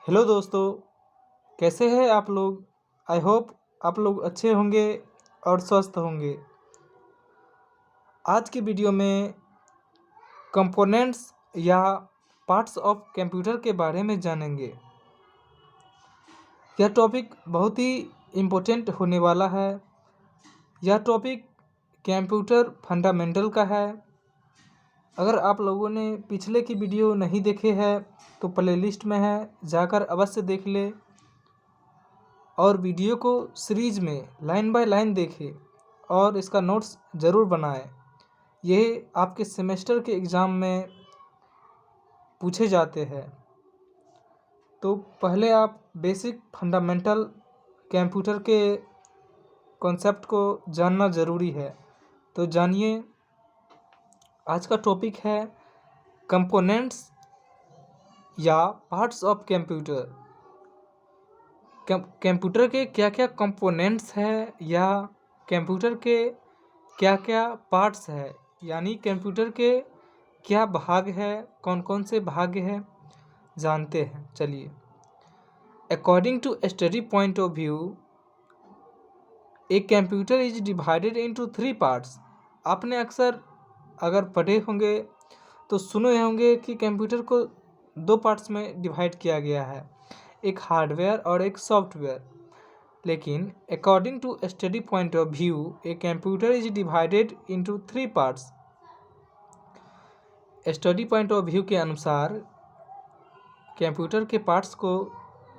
Hello दोस्तों, कैसे हैं आप लोग। आई होप आप लोग अच्छे होंगे और स्वस्थ होंगे। आज की वीडियो में कंपोनेंट्स या पार्ट्स ऑफ कंप्यूटर के बारे में जानेंगे। यह टॉपिक बहुत ही इम्पोर्टेंट होने वाला है। यह टॉपिक कंप्यूटर फंडामेंटल का है। अगर आप लोगों ने पिछले की वीडियो नहीं देखे हैं तो प्लेलिस्ट में है, जाकर अवश्य देख ले और वीडियो को सीरीज में लाइन बाय लाइन देखें और इसका नोट्स ज़रूर बनाएं। ये आपके सेमेस्टर के एग्ज़ाम में पूछे जाते हैं। तो पहले आप बेसिक फंडामेंटल कंप्यूटर के कॉन्सेप्ट को जानना ज़रूरी है। तो जानिए, आज का टॉपिक है कंपोनेंट्स या पार्ट्स ऑफ कंप्यूटर। कंप्यूटर के क्या क्या कंपोनेंट्स हैं या कंप्यूटर के क्या क्या पार्ट्स है, यानी कंप्यूटर के क्या भाग है, कौन कौन से भाग हैं, जानते हैं। चलिए, according to study point of view a computer is divided into 3 parts. आपने अक्सर अगर पढ़े होंगे तो सुने होंगे कि कंप्यूटर को 2 पार्ट्स में डिवाइड किया गया है, एक हार्डवेयर और एक सॉफ्टवेयर। लेकिन according to study point of view a computer is divided into 3 parts. Study point of view के अनुसार कंप्यूटर के पार्ट्स को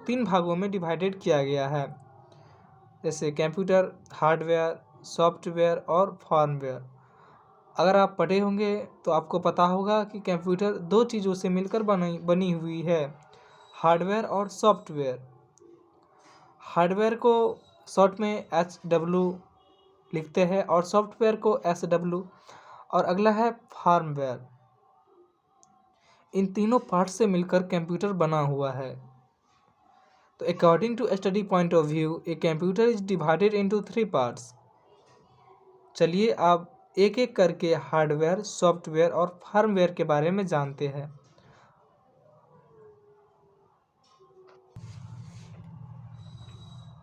3 भागों में डिवाइडेड किया गया है, जैसे कंप्यूटर हार्डवेयर, सॉफ्टवेयर और फर्मवेयर। अगर आप पढ़े होंगे तो आपको पता होगा कि कंप्यूटर 2 चीज़ों से मिलकर बनी हुई है, हार्डवेयर और सॉफ्टवेयर। हार्डवेयर को शॉर्ट में HW लिखते हैं और सॉफ्टवेयर को SW, और अगला है फर्मवेयर। इन तीनों पार्ट से मिलकर कंप्यूटर बना हुआ है। तो according to study point of view a computer is divided into 3 parts. चलिए आप एक एक करके हार्डवेयर, सॉफ्टवेयर और फर्मवेयर के बारे में जानते हैं।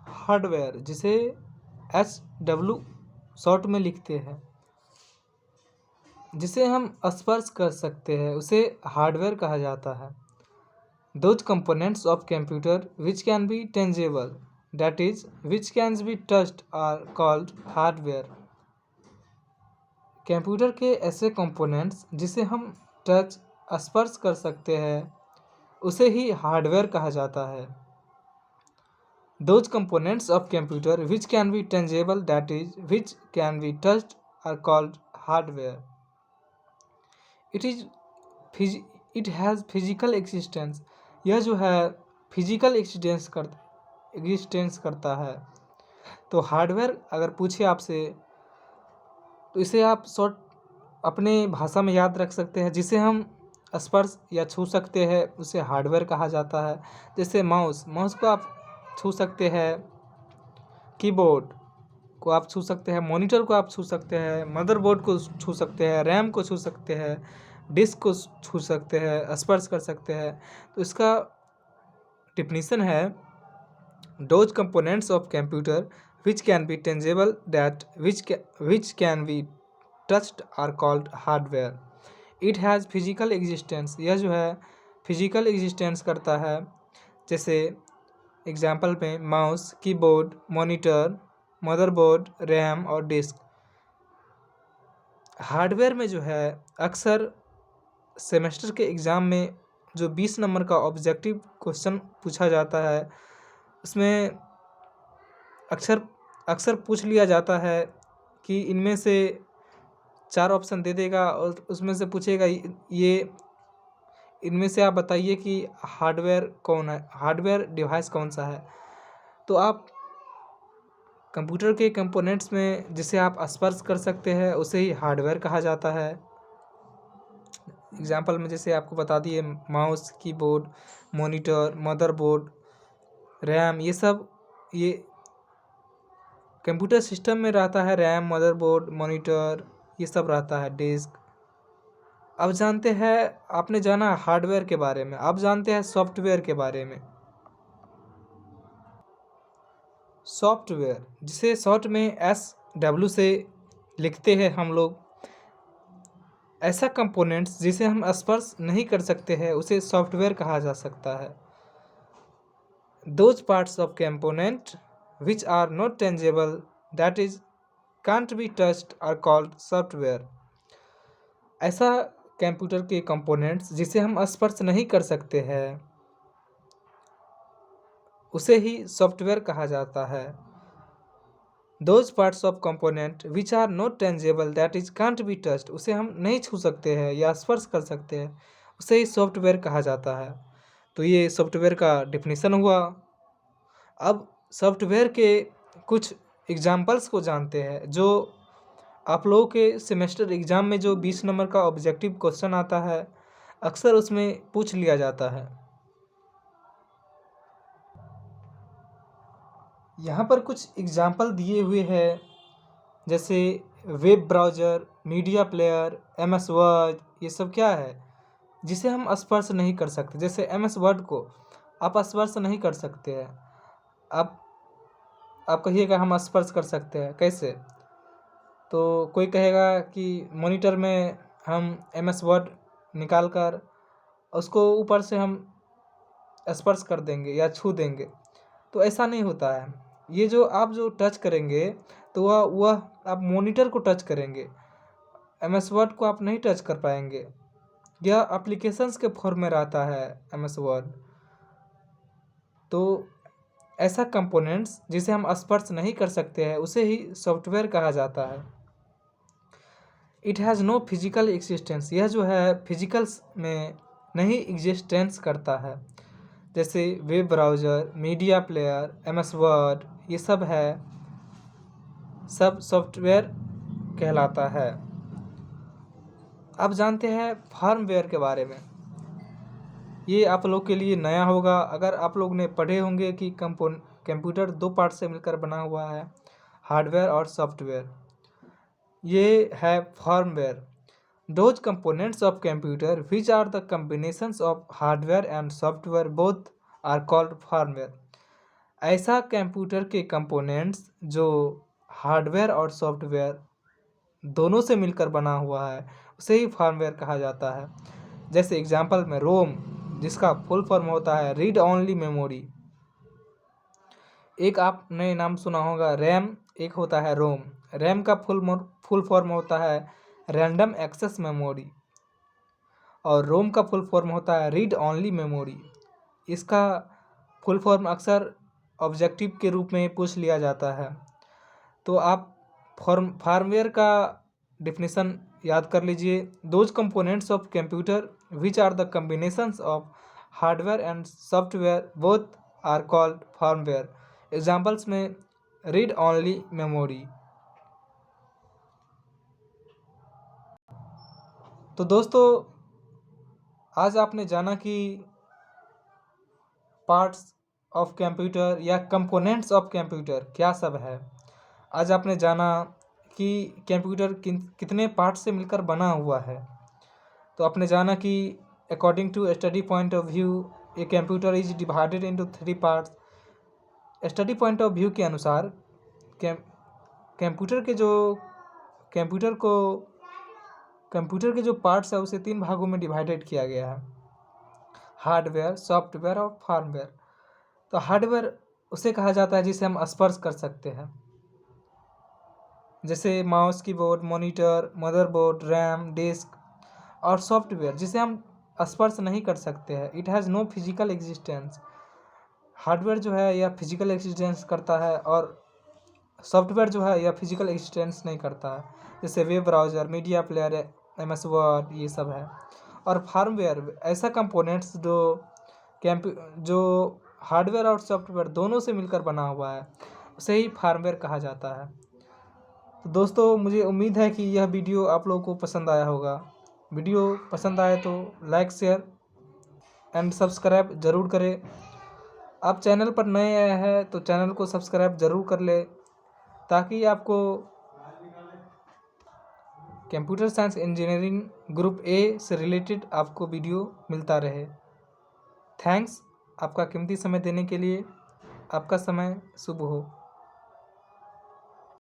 हार्डवेयर, जिसे HW शॉर्ट में लिखते हैं, जिसे हम स्पर्श कर सकते हैं, उसे हार्डवेयर कहा जाता है। Those components of computer which can be tangible, that is, which can be touched, are called hardware. Computer के ऐसे कंपोनेंट्स जिसे हम टच स्पर्श कर सकते हैं उसे ही हार्डवेयर कहा जाता है। Those components of computer which can be tangible, that is, which can be touched, are called hardware. It has physical existence. यह जो है फिजिकल एग्जिस्टेंस करता है। तो हार्डवेयर अगर पूछे आपसे तो इसे आप शॉर्ट अपने भाषा में याद रख सकते हैं, जिसे हम स्पर्श या छू सकते हैं उसे हार्डवेयर कहा जाता है। जैसे माउस को आप छू सकते हैं, कीबोर्ड को आप छू सकते हैं, मॉनिटर को आप छू सकते हैं, मदरबोर्ड को छू सकते हैं, रैम को छू सकते हैं, डिस्क को छू सकते हैं, स्पर्श कर सकते हैं। तो इसका डिफिनीशन है, those components of computer which can be tangible, that which can be touched, are called hardware. It has physical existence. यह जो है फिजिकल एग्जिस्टेंस करता है। जैसे एग्जाम्पल में mouse, keyboard, monitor, motherboard, RAM और डिस्क। हार्डवेयर में जो है अक्सर सेमेस्टर के एग्ज़ाम में जो 20 नंबर का ऑब्जेक्टिव क्वेश्चन पूछा जाता है, उसमें अक्सर पूछ लिया जाता है कि इनमें से 4 ऑप्शन दे देगा और उसमें से पूछेगा ये इनमें से आप बताइए कि हार्डवेयर कौन है, हार्डवेयर डिवाइस कौन सा है। तो आप कंप्यूटर के कंपोनेंट्स में जिसे आप स्पर्श कर सकते हैं उसे ही हार्डवेयर कहा जाता है। एग्जाम्पल में जैसे आपको बता दिए, mouse, keyboard, monitor, motherboard, RAM, ये कंप्यूटर सिस्टम में रहता है। रैम, मदरबोर्ड, मॉनिटर, ये सब रहता है, डिस्क। अब जानते हैं, आपने जाना हार्डवेयर के बारे में, अब जानते हैं सॉफ्टवेयर के बारे में। सॉफ्टवेयर, जिसे शॉर्ट में SW से लिखते हैं हम लोग, ऐसा कंपोनेंट्स जिसे हम स्पर्श नहीं कर सकते हैं उसे सॉफ्टवेयर कहा जा सकता है। Those parts of component which are not tangible that is can't be touched are called software. ऐसा कंप्यूटर के कंपोनेंट्स जिसे हम स्पर्श नहीं कर सकते हैं उसे ही सॉफ्टवेयर कहा जाता है। Those parts of component which are not tangible that is can't be touched, उसे हम नहीं छू सकते हैं या स्पर्श कर सकते हैं उसे ही सॉफ्टवेयर कहा जाता है। तो ये सॉफ्टवेयर का डेफिनेशन हुआ। अब सॉफ्टवेयर के कुछ एग्जाम्पल्स को जानते हैं जो आप लोगों के सेमेस्टर एग्ज़ाम में जो 20 नंबर का ऑब्जेक्टिव क्वेश्चन आता है अक्सर उसमें पूछ लिया जाता है। यहाँ पर कुछ एग्जाम्पल दिए हुए हैं, जैसे web browser, media player, MS word, ये सब क्या है जिसे हम स्पर्श नहीं कर सकते। जैसे MS वर्ड को आप स्पर्श नहीं कर सकते हैं। आप कहिएगा हम स्पर्श कर सकते हैं, कैसे? तो कोई कहेगा कि मॉनिटर में हम MS वर्ड निकाल कर उसको ऊपर से हम स्पर्श कर देंगे या छू देंगे, तो ऐसा नहीं होता है। ये जो टच करेंगे तो वह आप मॉनिटर को टच करेंगे, MS वर्ड को आप नहीं टच कर पाएंगे। यह एप्लीकेशंस के फॉर्म में रहता है MS वर्ड। तो ऐसा कंपोनेंट्स जिसे हम स्पर्श नहीं कर सकते हैं उसे ही सॉफ्टवेयर कहा जाता है। It has no physical existence, यह जो है फिजिकल्स में नहीं एग्जिस्टेंस करता है। जैसे web browser, media player, MS word, ये सब है, सब सॉफ्टवेयर कहलाता है। अब जानते हैं फार्मवेयर के बारे में। ये आप लोग के लिए नया होगा। अगर आप लोग ने पढ़े होंगे कि कंप्यूटर 2 पार्ट से मिलकर बना हुआ है, हार्डवेयर और सॉफ्टवेयर। ये है firmware. Those components of computer which are the combinations of hardware and software both are called firmware. ऐसा कंप्यूटर के कंपोनेंट्स जो हार्डवेयर और सॉफ्टवेयर दोनों से मिलकर बना हुआ है उसे ही फार्मवेयर कहा जाता है। जैसे एग्जांपल में रोम, जिसका फुल फॉर्म होता है रीड ओनली मेमोरी। एक आपने नाम सुना होगा रैम, एक होता है रोम। रैम का फुल फॉर्म होता है रैंडम एक्सेस मेमोरी और रोम का फुल फॉर्म होता है रीड ओनली मेमोरी। इसका फुल फॉर्म अक्सर ऑब्जेक्टिव के रूप में पूछ लिया जाता है। तो आप फार्मवेयर का डिफिनेशन याद कर लीजिए। Those components of computer which are the combinations of hardware and software both are called firmware. Examples में रीड ओनली मेमोरी। तो दोस्तों, आज आपने जाना कि पार्ट्स ऑफ कंप्यूटर या कंपोनेंट्स ऑफ कंप्यूटर क्या सब है। आज आपने जाना कि कंप्यूटर कितने पार्ट से मिलकर बना हुआ है। तो आपने जाना कि according to study point of view a computer is divided into 3 parts. Study point of view के अनुसार कंप्यूटर के जो पार्ट्स है उसे 3 भागों में डिवाइडेड किया गया है, हार्डवेयर, सॉफ्टवेयर और फार्मवेयर। तो हार्डवेयर उसे कहा जाता है जिसे हम स्पर्श कर सकते हैं, जैसे mouse, keyboard, monitor, motherboard, RAM, disk. और सॉफ्टवेयर जिसे हम स्पर्श नहीं कर सकते हैं, it has no physical existence. Hardware जो है यह फिजिकल एग्जिस्टेंस करता है और सॉफ्टवेयर जो है यह फिजिकल एग्जिस्टेंस नहीं करता है। जैसे web browser, media player, MS word, ये सब है। और फार्मवेयर ऐसा कंपोनेंट्स जो हार्डवेयर और सॉफ्टवेयर दोनों से मिलकर बना हुआ है उसे ही फार्मवेयर कहा जाता है। तो दोस्तों, मुझे उम्मीद है कि यह वीडियो आप लोगों को पसंद आया होगा। वीडियो पसंद आए तो लाइक, शेयर एंड सब्सक्राइब ज़रूर करें। आप चैनल पर नए आए हैं तो चैनल को सब्सक्राइब ज़रूर कर ले, ताकि आपको computer science engineering group A से रिलेटेड आपको वीडियो मिलता रहे। थैंक्स आपका कीमती समय देने के लिए। आपका समय शुभ हो।